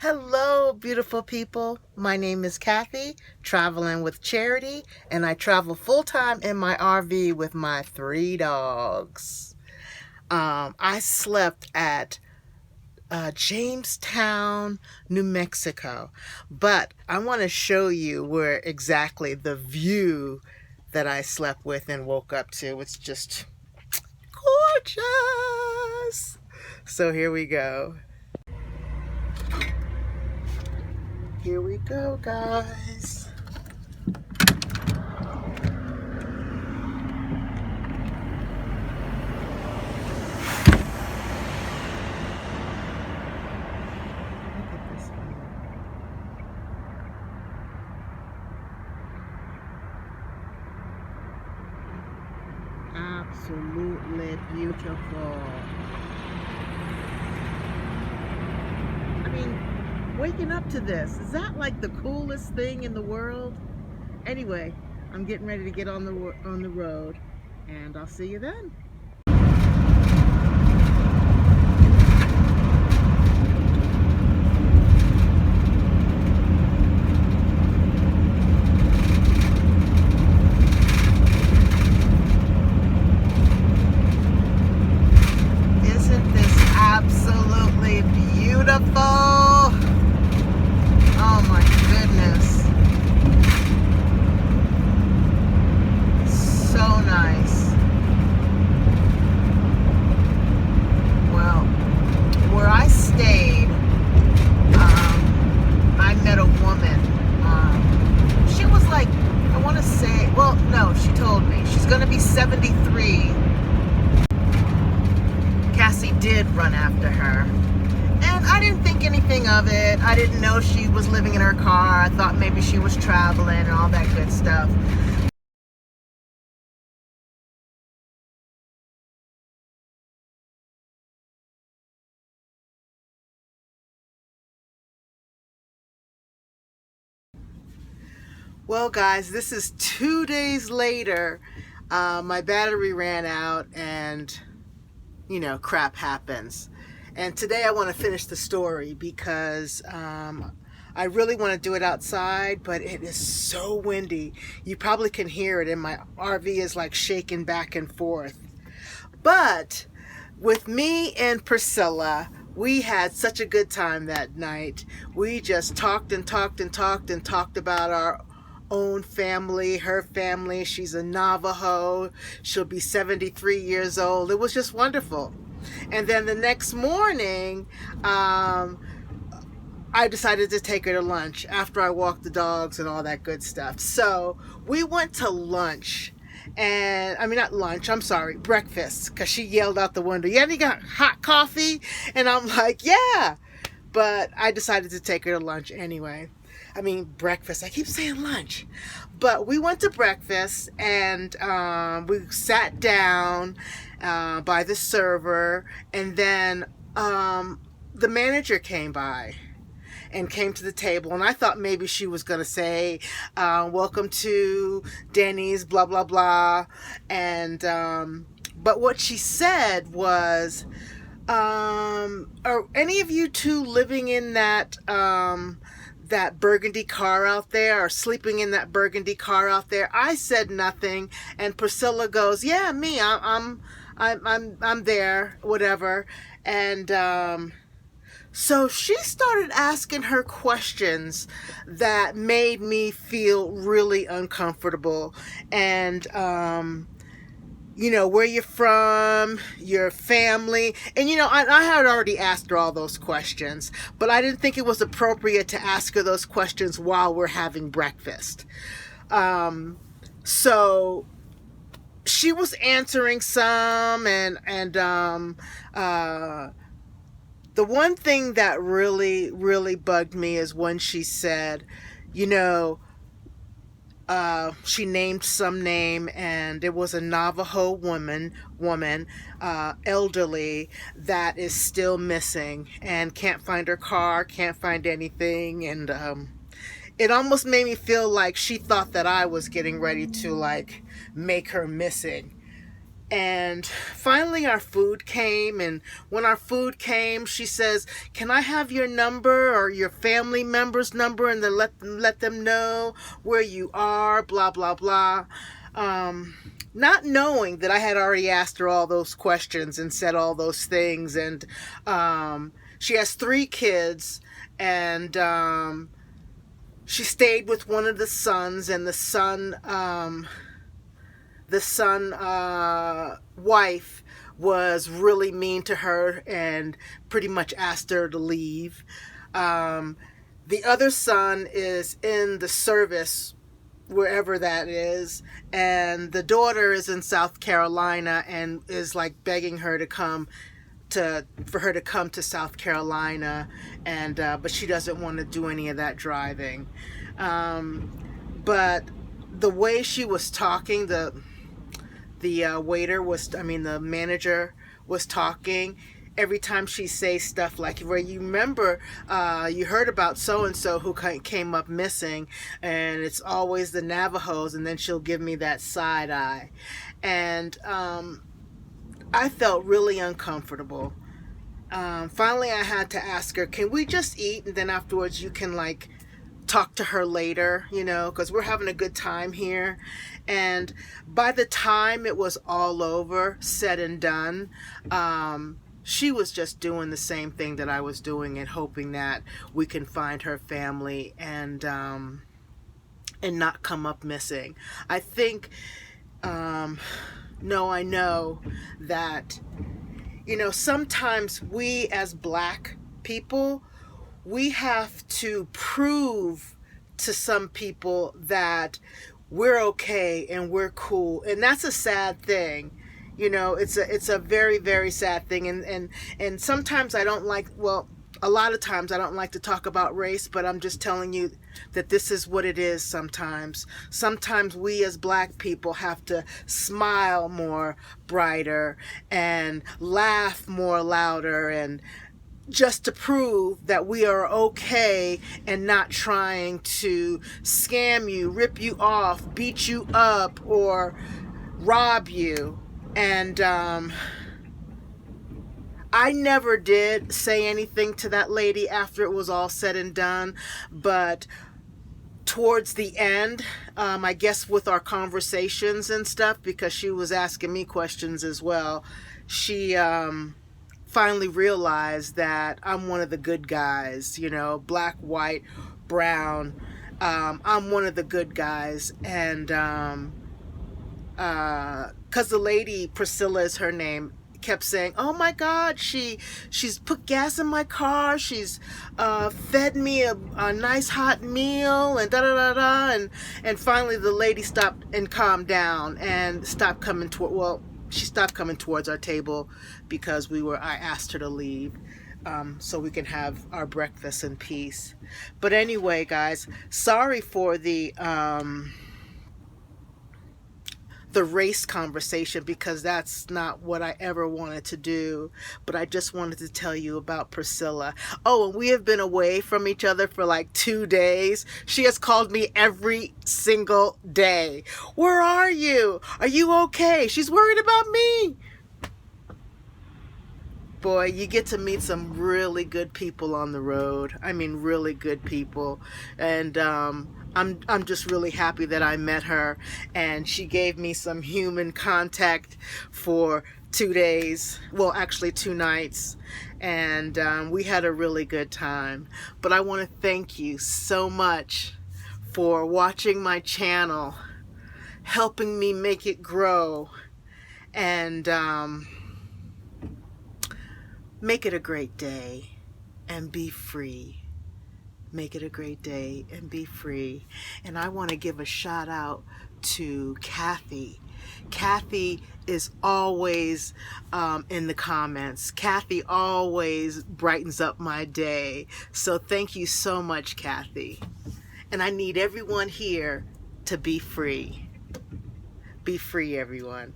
Hello, beautiful people. My name is Kathy, traveling with Charity, and I travel full-time in my RV with my 3 dogs. I slept at Jamestown, New Mexico, but I want to show you where exactly the view that I slept with and woke up to. It's just gorgeous. So here we go. Here we go, guys. Look at this view. Absolutely beautiful. I mean, waking up to this, is that like the coolest thing in the world? Anyway, I'm getting ready to get on the road, and I'll see you then. Isn't this absolutely beautiful? Oh my goodness. So nice. Well, where I stayed, I met a woman. She was like, I want to say, well, no, she told me she's going to be 73. Cassie did run after her. And I didn't think anything of it. I didn't know she was living in her car. I thought maybe she was traveling and all that good stuff. Well, guys, this is 2 days later. My battery ran out and, crap happens. And today I want to finish the story because I really want to do it outside, but it is so windy. You probably can hear it, and my RV is like shaking back and forth. But with me and Priscilla, we had such a good time that night. We just talked and talked and talked and talked about our own family, her family. She's a Navajo. She'll be 73 years old. It was just wonderful. And then the next morning, I decided to take her to lunch after I walked the dogs and all that good stuff. So we went to lunch. And I mean, not lunch, I'm sorry, breakfast, because she yelled out the window, "Yeah, you got hot coffee?" And I'm like, "Yeah." But I decided to take her to lunch anyway. I mean, breakfast. I keep saying lunch. But we went to breakfast, and we sat down by the server, and then the manager came by and came to the table, and I thought maybe she was going to say, "Welcome to Denny's, blah, blah, blah." And but what she said was, "Are any of you two living in that that burgundy car out there, or sleeping in that burgundy car out there?" I said nothing, and Priscilla goes, "Yeah, me. I'm there, whatever." And so she started asking her questions that made me feel really uncomfortable. And where you're from, your family. And, I had already asked her all those questions, but I didn't think it was appropriate to ask her those questions while we're having breakfast. So she was answering some, and the one thing that really, really bugged me is when she said, she named some name, and it was a Navajo woman, elderly, that is still missing and can't find her car, can't find anything. And it almost made me feel like she thought that I was getting ready to, like, make her missing. And finally our food came, and when our food came, she says, "Can I have your number or your family member's number, and then let them know where you are, blah, blah, blah." Not knowing that I had already asked her all those questions and said all those things. And she has 3 kids, and she stayed with one of the sons, and the son wife was really mean to her and pretty much asked her to leave. The other son is in the service, wherever that is, and the daughter is in South Carolina and is like begging her to come to South Carolina, and but she doesn't want to do any of that driving. But the way she was talking, the manager was talking, every time she says stuff like, "Where you remember, you heard about so-and-so who came up missing, and it's always the Navajos," and then she'll give me that side eye. And I felt really uncomfortable. Finally, I had to ask her, "Can we just eat, and then afterwards you can like talk to her later, because we're having a good time here." And by the time it was all over, said and done, she was just doing the same thing that I was doing and hoping that we can find her family and not come up missing. I think, no, I know that, sometimes we as Black people, we have to prove to some people that we're okay and we're cool, and that's a sad thing. It's a very, very sad thing, and sometimes I don't like, well, a lot of times I don't like to talk about race, but I'm just telling you that this is what it is sometimes. Sometimes we as Black people have to smile more brighter and laugh more louder, and just to prove that we are okay and not trying to scam you, rip you off, beat you up, or rob you. And I never did say anything to that lady after it was all said and done, but towards the end, I guess with our conversations and stuff, because she was asking me questions as well, she finally realized that I'm one of the good guys, Black, white, brown. I'm one of the good guys. And because the lady, Priscilla is her name, kept saying, "Oh my God, she's put gas in my car, she's fed me a nice hot meal, and da da da da." And finally the lady stopped and calmed down and stopped coming toward, well, she stopped coming towards our table because I asked her to leave, so we can have our breakfast in peace. But anyway, guys, sorry for the race conversation, because that's not what I ever wanted to do. But I just wanted to tell you about Priscilla. Oh, and we have been away from each other for like 2 days. She has called me every single day. "Where are you? Are you okay?" She's worried about me. Boy, you get to meet some really good people on the road. I mean, really good people. And I'm just really happy that I met her, and she gave me some human contact for 2 days. Well, actually 2 nights. And we had a really good time. But I want to thank you so much for watching my channel, helping me make it grow, and make it a great day and be free. Make it a great day and be free. And I want to give a shout out to Kathy. Kathy is always in the comments. Kathy always brightens up my day. So thank you so much, Kathy. And I need everyone here to be free. Be free, everyone.